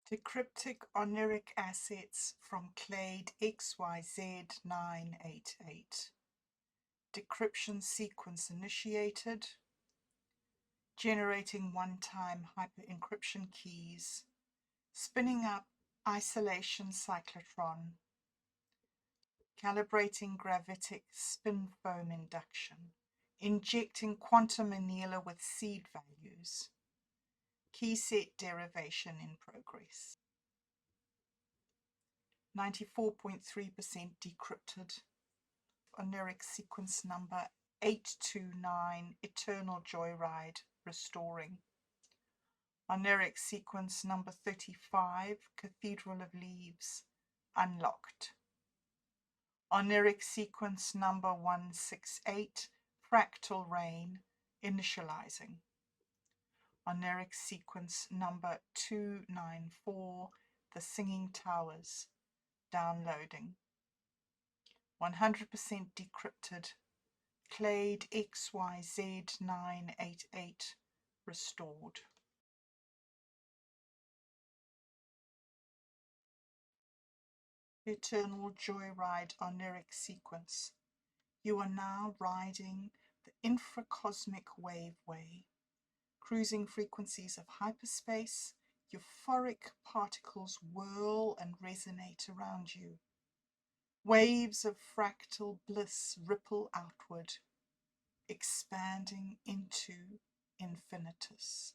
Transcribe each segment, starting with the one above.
Decryptic oniric assets from Clade XYZ988. Decryption sequence initiated. Generating one-time hyperencryption keys. Spinning up isolation cyclotron. Calibrating gravitic spin foam induction. Injecting quantum annealer with seed values. Key set derivation in progress. 94.3% decrypted. Oniric sequence number 829, Eternal Joyride, restoring. Oniric sequence number 35, Cathedral of Leaves, unlocked. Oniric sequence number 168, Fractal Rain, initializing. Oniric sequence number 294, The Singing Towers, downloading. 100% decrypted. Clade XYZ988 restored. Eternal Joyride oniric sequence. You are now riding the infracosmic waveway. Cruising frequencies of hyperspace, euphoric particles whirl and resonate around you. Waves of fractal bliss ripple outward, expanding into infinitus.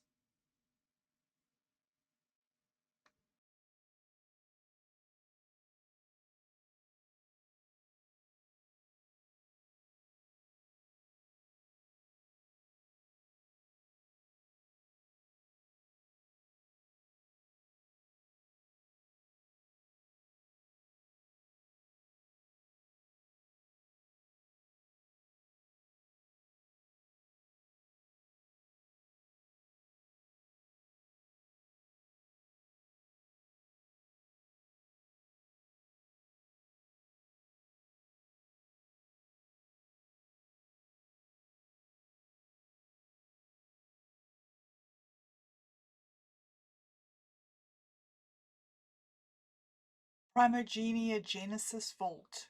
Primogenia Genesis Vault,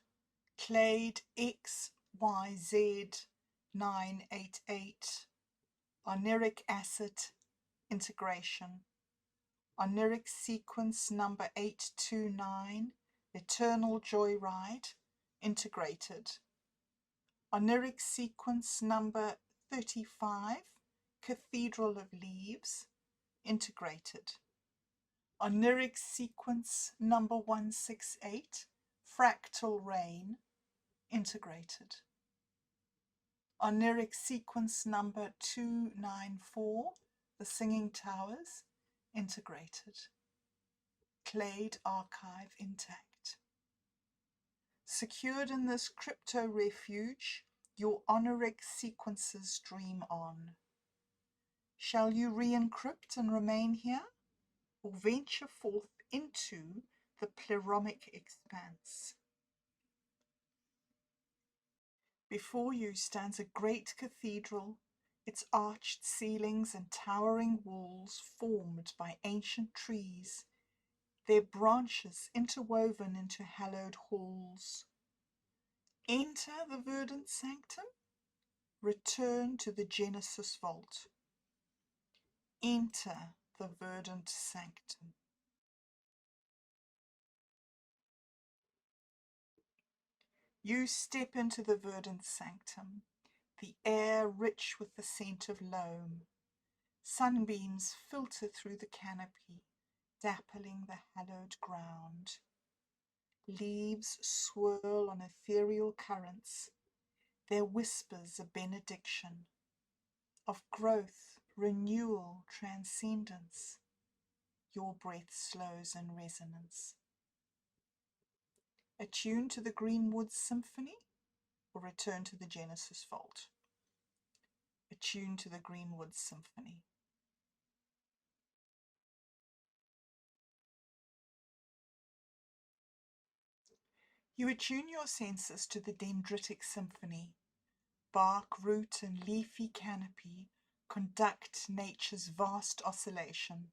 Clade XYZ988, oniric acid integration, oniric sequence number 829, Eternal Joyride, integrated, oniric sequence number 35, Cathedral of Leaves, integrated. Oniric sequence number 168, Fractal Rain, integrated. Oniric sequence number 294, The Singing Towers, integrated. Clade archive intact. Secured in this crypto refuge, your oniric sequences dream on. Shall you re-encrypt and remain here, or venture forth into the pleromic expanse? Before you stands a great cathedral, its arched ceilings and towering walls formed by ancient trees, their branches interwoven into hallowed halls. Enter the verdant sanctum, return to the Genesis vault. Enter the verdant sanctum. You step into the verdant sanctum, the air rich with the scent of loam. Sunbeams filter through the canopy, dappling the hallowed ground. Leaves swirl on ethereal currents, their whispers a benediction of growth, renewal, transcendence. Your breath slows in resonance. Attune to the Greenwood Symphony, or return to the Genesis vault. Attune to the Greenwood Symphony. You attune your senses to the dendritic symphony. Bark, root, and leafy canopy conduct nature's vast oscillation.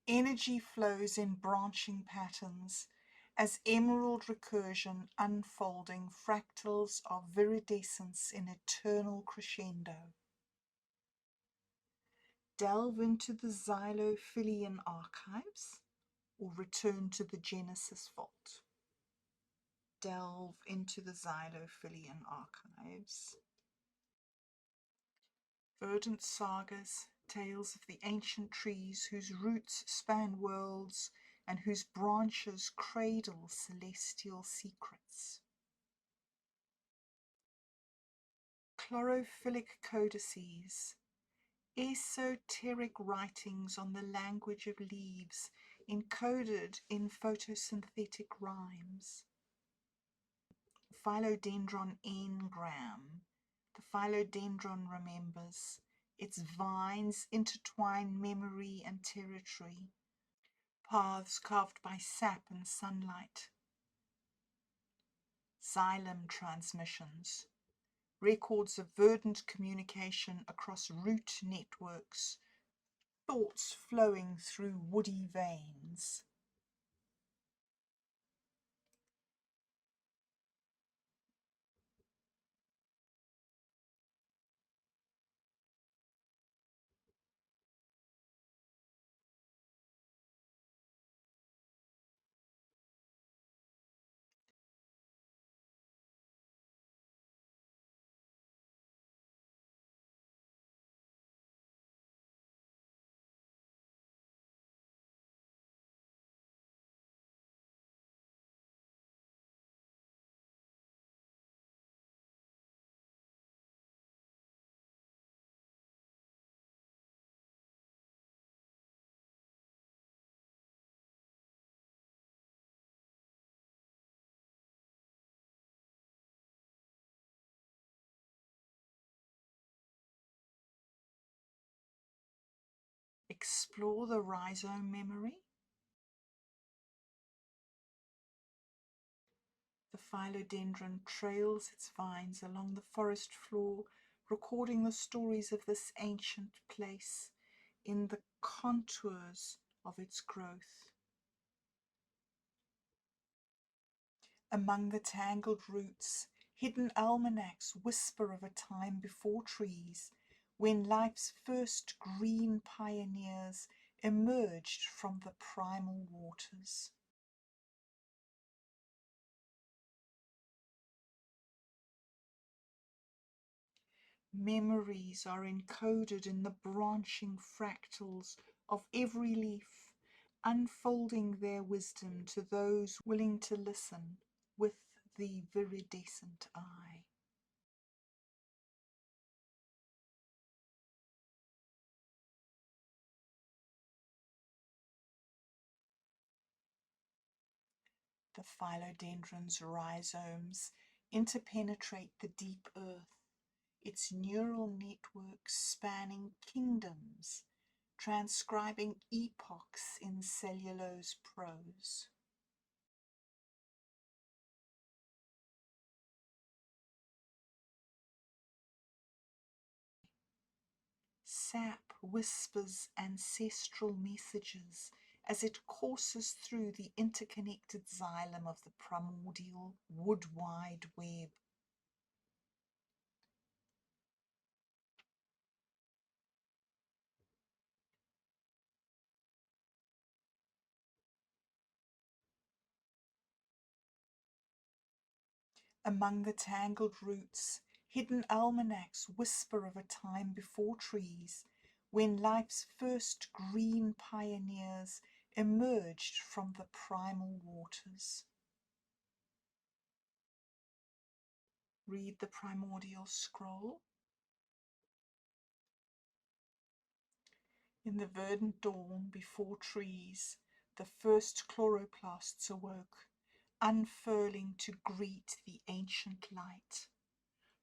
Energy flows in branching patterns as emerald recursion unfolding fractals of viridescence in eternal crescendo. Delve into the xylophilian archives or return to the Genesis vault. Delve into the xylophilian archives. Verdant sagas, tales of the ancient trees whose roots span worlds and whose branches cradle celestial secrets. Chlorophyllic codices, esoteric writings on the language of leaves encoded in photosynthetic rhymes. Philodendron engram. The philodendron remembers. Its vines intertwine memory and territory. Paths carved by sap and sunlight. Xylem transmissions. Records of verdant communication across root networks. Thoughts flowing through woody veins. Explore the rhizome memory. The philodendron trails its vines along the forest floor, recording the stories of this ancient place in the contours of its growth. Among the tangled roots, hidden almanacs whisper of a time before trees, when life's first green pioneers emerged from the primal waters. Memories are encoded in the branching fractals of every leaf, unfolding their wisdom to those willing to listen with the viridescent eye. The philodendron's rhizomes interpenetrate the deep earth, its neural networks spanning kingdoms, transcribing epochs in cellulose prose. Sap whispers ancestral messages as it courses through the interconnected xylem of the primordial wood-wide web. Among the tangled roots, hidden almanacs whisper of a time before trees, when life's first green pioneers emerged from the primal waters. Read the primordial scroll. In the verdant dawn before trees, the first chloroplasts awoke, unfurling to greet the ancient light.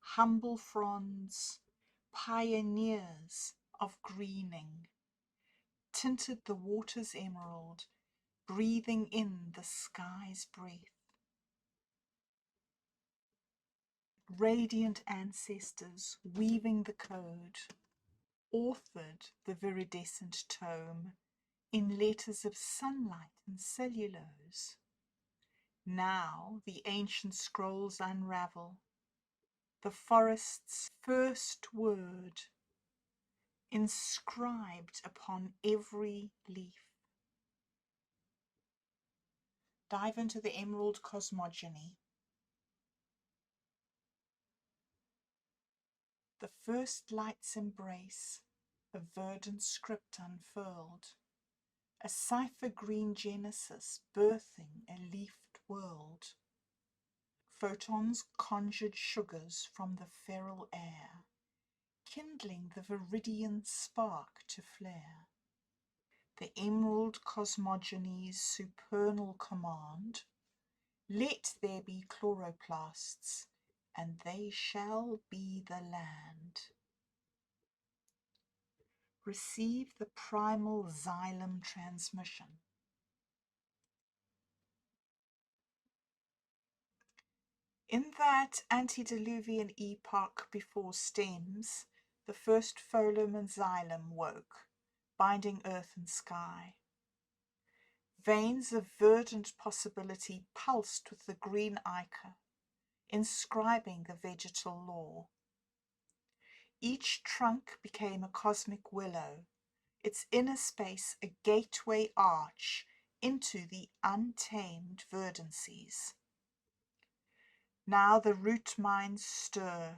Humble fronds, pioneers of greening, tinted the water's emerald, breathing in the sky's breath. Radiant ancestors weaving the code, authored the viridescent tome, in letters of sunlight and cellulose. Now the ancient scrolls unravel, the forest's first word inscribed upon every leaf. Dive into the emerald cosmogony. The first light's embrace, a verdant script unfurled, a cipher-green genesis birthing a leafed world. Photons conjured sugars from the feral air, kindling the viridian spark to flare. The emerald cosmogony's supernal command, let there be chloroplasts, and they shall be the land. Receive the primal xylem transmission. In that antediluvian epoch before stems, the first phloem and xylem woke, binding earth and sky. Veins of verdant possibility pulsed with the green ichor, inscribing the vegetal law. Each trunk became a cosmic willow, its inner space a gateway arch into the untamed verdancies. Now the root minds stir,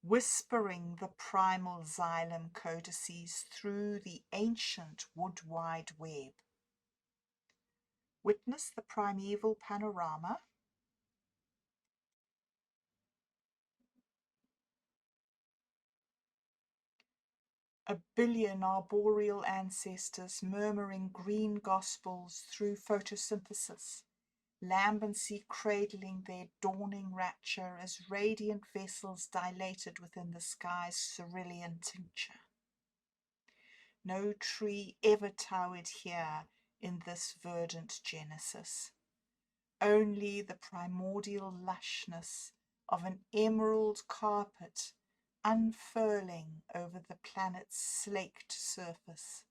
whispering the primal xylem codices through the ancient wood wide web. Witness the primeval panorama. A billion arboreal ancestors murmuring green gospels through photosynthesis, lambency cradling their dawning rapture as radiant vessels dilated within the sky's cerulean tincture. No tree ever towered here in this verdant genesis. Only the primordial lushness of an emerald carpet unfurling over the planet's slaked surface.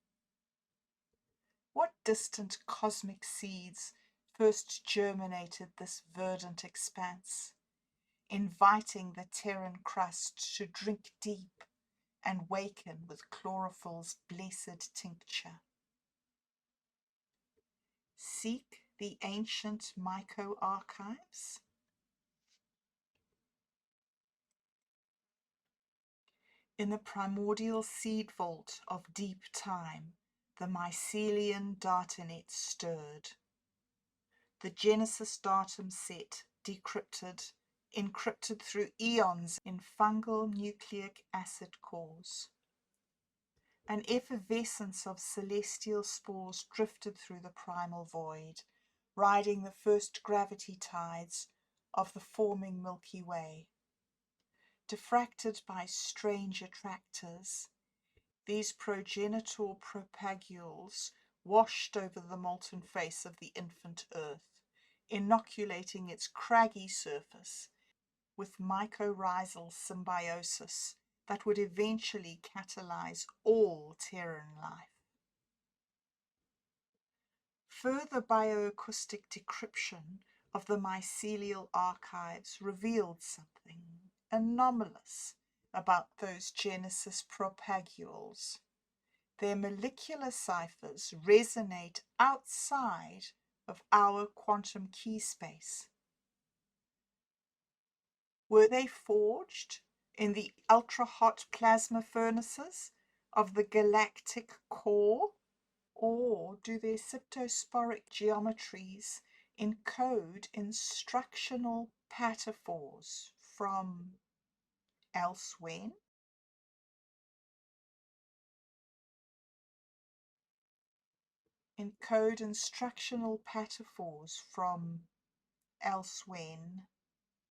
What distant cosmic seeds first germinated this verdant expanse, inviting the terran crust to drink deep and waken with chlorophyll's blessed tincture? Seek the ancient myco-archives. In the primordial seed vault of deep time, the mycelian datanet stirred. The Genesis datum set, decrypted, encrypted through eons in fungal nucleic acid cores. An effervescence of celestial spores drifted through the primal void, riding the first gravity tides of the forming Milky Way. Diffracted by strange attractors, these progenitor propagules washed over the molten face of the infant Earth, inoculating its craggy surface with mycorrhizal symbiosis that would eventually catalyze all terran life. Further bioacoustic decryption of the mycelial archives revealed something anomalous about those Genesis propagules. Their molecular ciphers resonate outside of our quantum key space. Were they forged in the ultra-hot plasma furnaces of the galactic core? Or do their cytosporic geometries encode instructional pataphors from elsewhere? Encode instructional pataphors from elsewhere.